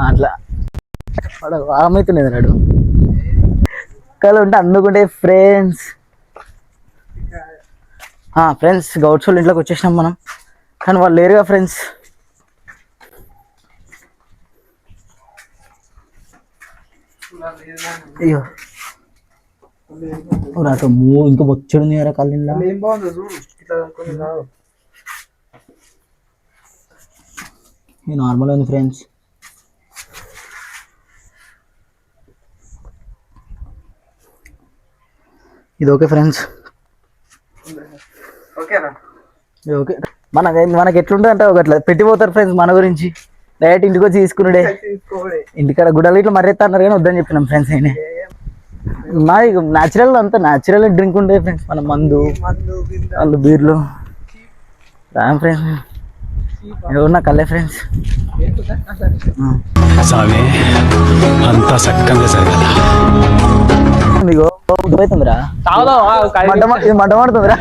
అట్లా వాడు ఆగమవుతుండేది నాడు కళ్ళు ఉంటే అందుకుంటే ఫ్రెండ్స్ ఫ్రెండ్స్ గౌడ్స్ వాళ్ళ ఇంట్లోకి వచ్చేసినాం మనం. కానీ వాళ్ళు లేరుగా ఫ్రెండ్స్. అయ్యో నాతో ఇంకా బొచ్చడుంది కదా కళ్ళు. నార్మల్ ఉంది ఫ్రెండ్స్. ఇది ఓకే ఫ్రెండ్స్. ఓకే మనకి ఎట్లుంటుంది అంటే ఒకట్లా పెట్టిపోతారు ఫ్రెండ్స్ మన గురించి. డైరెక్ట్ ఇంటికి వచ్చి తీసుకున్నాడే. ఇంటికాడ గుడ్డలు ఇట్లా మర్రెత్తా అన్నారు కానీ వద్దని చెప్పినాం ఫ్రెండ్స్. అయినా మాది న్యాచురల్ అంతా న్యాచురల్ డ్రింక్ ఉండే ఫ్రెండ్స్. మన మందు వాళ్ళు బీర్లు రామ్ ఫ్రెండ్స్. ఎవరున్నా కల్లే ఫ్రెండ్స్. అంతా సక్కంగా జరగాల. మీకు అవుతుందిరా మంట మండుతుందిరా.